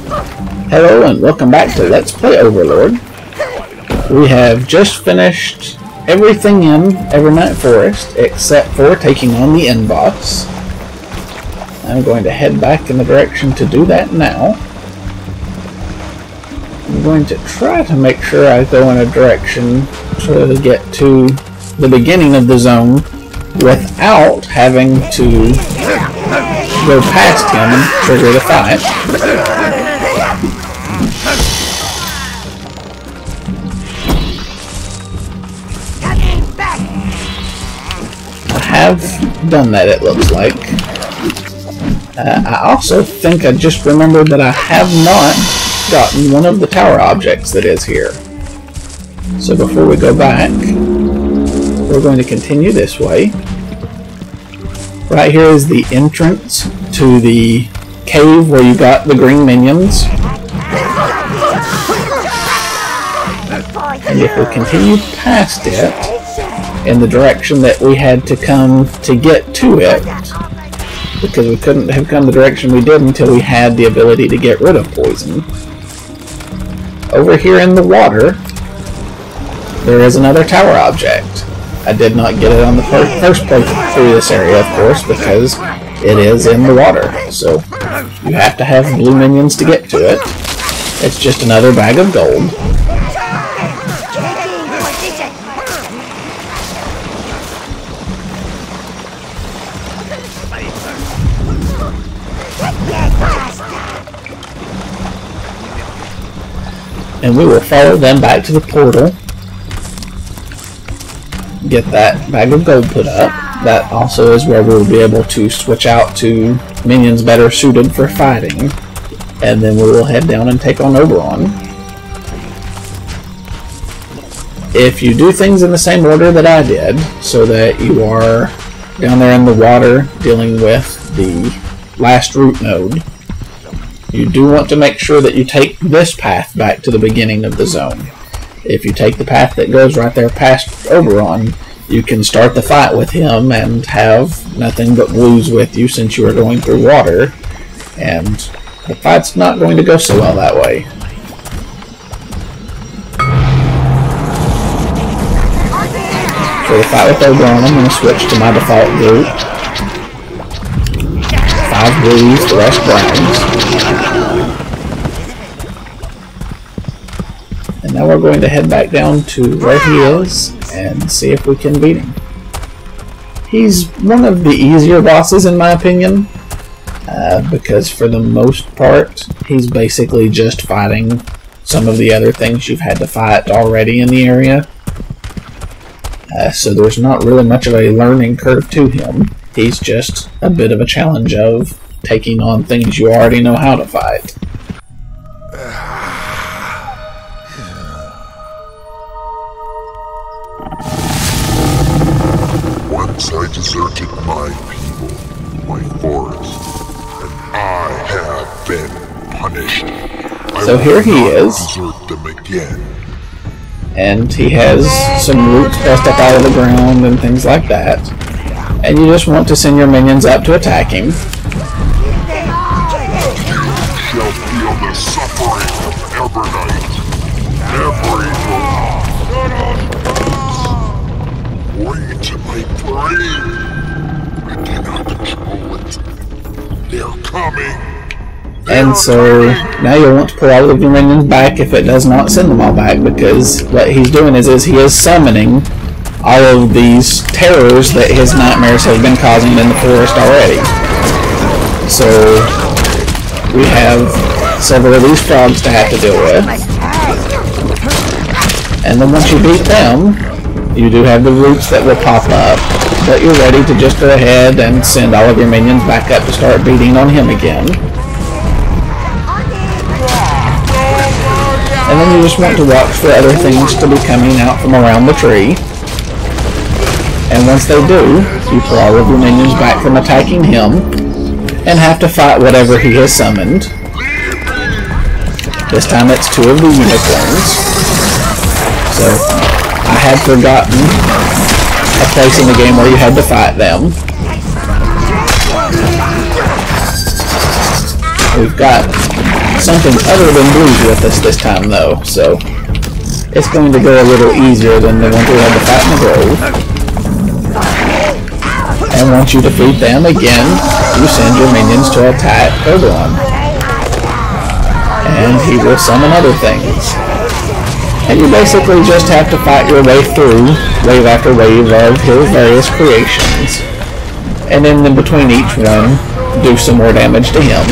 Hello and welcome back to Let's Play Overlord. We have just finished everything in Evernight Forest except for taking on the end boss. I'm going to head back in the direction to do that now. I'm going to try to make sure I go in a direction to get to the beginning of the zone without having to go past him and trigger the fight. I have done that, it looks like. I also think I just remembered that I have not gotten one of the tower objects that is here. So before we go back, we're going to continue this way. Right here is the entrance to the cave where you got the green minions. And if we continue past it in the direction that we had to come to get to it, because we couldn't have come the direction we did until we had the ability to get rid of poison. Over here in the water, there is another tower object. I did not get it on the first playthrough through this area, of course, because it is in the water. So you have to have blue minions to get to it. It's just another bag of gold. And we will follow them back to the portal. Get that bag of gold put up. That also is where we will be able to switch out to minions better suited for fighting. And then we will head down and take on Oberon. If you do things in the same order that I did, so that you are down there in the water dealing with the last root node, you do want to make sure that you take this path back to the beginning of the zone. If you take the path that goes right there past Oberon, you can start the fight with him and have nothing but blues with you since you are going through water, and the fight's not going to go so well that way. For the fight with Oberon, I'm going to switch to my default group. 5 blues, the rest browns. And now we're going to head back down to where he is and see if we can beat him. He's one of the easier bosses in my opinion, because for the most part he's basically just fighting some of the other things you've had to fight already in the area. So there's not really much of a learning curve to him. He's just a bit of a challenge of taking on things you already know how to fight. Once I deserted my people, my forest, and I have been punished. So here he is. Desert them again. And he has some roots pressed up out of the ground and things like that. And you just want to send your minions out to attack him. You shall feel the suffering of Evernight. Every bring it to my brain. I cannot control it. They're coming. And so now you'll want to pull all of your minions back if it does not send them all back, because what he's doing is he is summoning all of these terrors that his nightmares have been causing in the forest already. So we have several of these frogs to have to deal with. And then once you beat them, you do have the roots that will pop up, but you're ready to just go ahead and send all of your minions back up to start beating on him again. And then you just want to watch for other things to be coming out from around the tree. And once they do, you pull all of your minions back from attacking him and have to fight whatever he has summoned. This time it's 2 of the unicorns. So I had forgotten a place in the game where you had to fight them. We've got something other than blues with us this time though, so it's going to go a little easier than the ones we had to fight in the grove. And once you defeat them again, you send your minions to attack Oberon. And he will summon other things. And you basically just have to fight your way through wave after wave of his various creations. And then in between each one, do some more damage to him.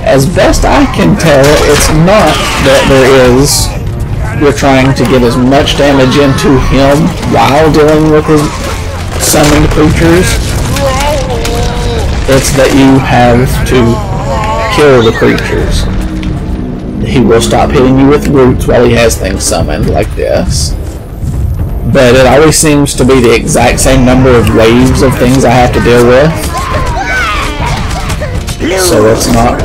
As best I can tell, it's not that you're trying to get as much damage into him while dealing with his summoned creatures. It's that you have to kill the creatures. He will stop hitting you with roots while he has things summoned like this. But it always seems to be the exact same number of waves of things I have to deal with. So it's not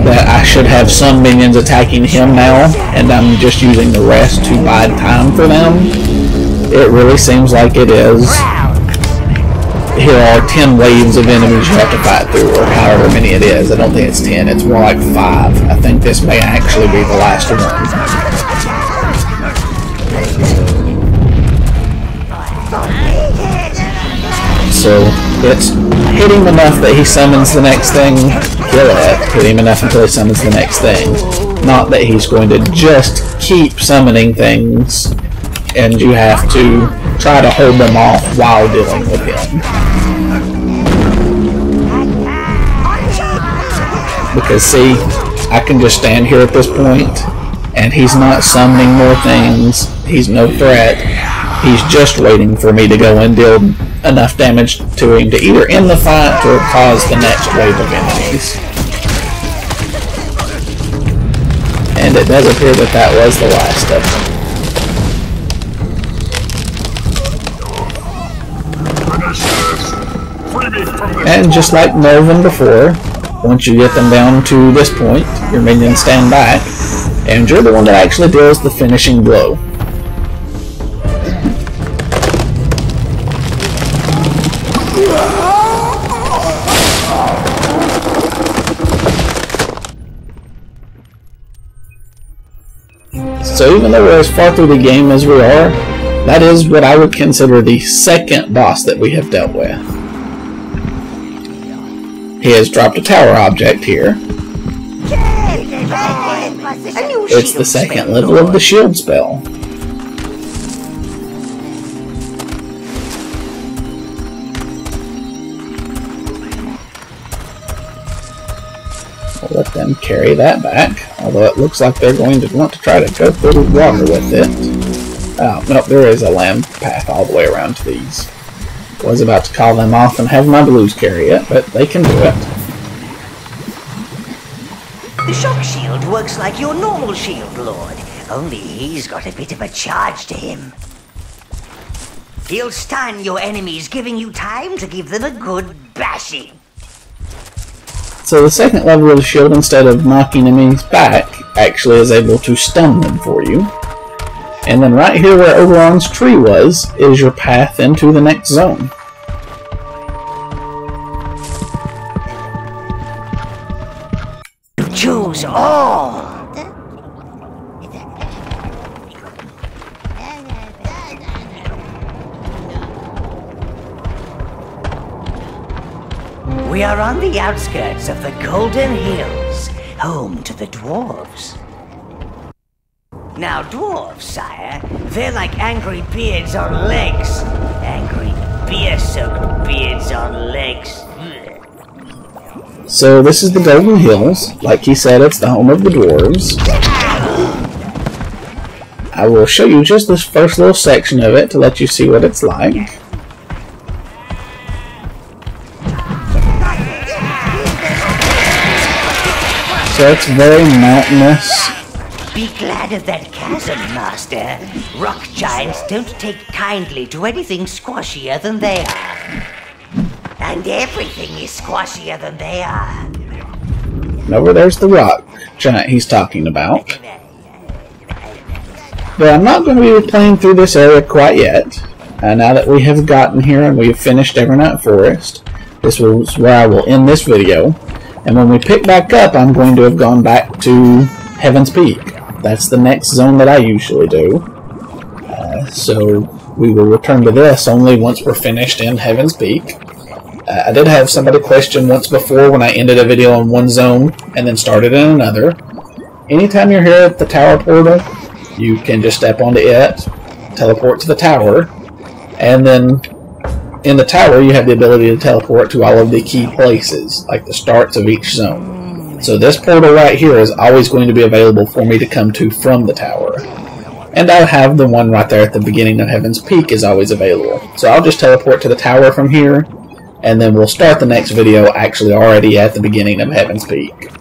that I should have some minions attacking him now, and I'm just using the rest to buy time for them. It really seems like it is. Here are 10 waves of enemies you have to fight through, or however many it is. I don't think it's 10, it's more like 5. I think this may actually be the last one. So it's hit him enough that he summons the next thing, kill it, hit him enough until he summons the next thing. Not that he's going to just keep summoning things and you have to try to hold them off while dealing with him. Because see, I can just stand here at this point and he's not summoning more things, he's no threat, he's just waiting for me to go and deal enough damage to him to either end the fight or cause the next wave of enemies. And it does appear that that was the last of them. And just like Melvin before, once you get them down to this point, your minions stand back, and you're the one that actually deals the finishing blow. So even though we're as far through the game as we are, that is what I would consider the second boss that we have dealt with. He has dropped a tower object here. It's the second level of the shield spell. We'll let them carry that back, although it looks like they're going to want to try to go through the water with it. Oh, nope, there is a land path all the way around to these. Was about to call them off and have my blues carry it, but they can do it. The shock shield works like your normal shield, Lord, only he's got a bit of a charge to him. He'll stun your enemies, giving you time to give them a good bashing. So the second level of the shield, instead of knocking enemies back, actually is able to stun them for you. And then right here where Oberon's tree was, is your path into the next zone. Choose all! We are on the outskirts of the Golden Hills, home to the dwarves. Now, dwarves, sire, they're like angry beards on legs. Angry beer-soaked beards on legs. So this is the Golden Hills. Like he said, it's the home of the dwarves. I will show you just this first little section of it to let you see what it's like. So it's very mountainous. Be glad of that chasm, Master. Rock giants don't take kindly to anything squashier than they are. And everything is squashier than they are. And over there's the rock giant he's talking about. But I'm not going to be playing through this area quite yet. Now that we have gotten here and we've finished Evernight Forest, this is where I will end this video. And when we pick back up, I'm going to have gone back to Heaven's Peak. That's the next zone that I usually do. So we will return to this only once we're finished in Heaven's Peak. I did have somebody question once before when I ended a video on one zone and then started in another. Anytime you're here at the tower portal, you can just step onto it, teleport to the tower, and then in the tower you have the ability to teleport to all of the key places, like the starts of each zone. So this portal right here is always going to be available for me to come to from the tower. And I have the one right there at the beginning of Heaven's Peak is always available. So I'll just teleport to the tower from here, and then we'll start the next video actually already at the beginning of Heaven's Peak.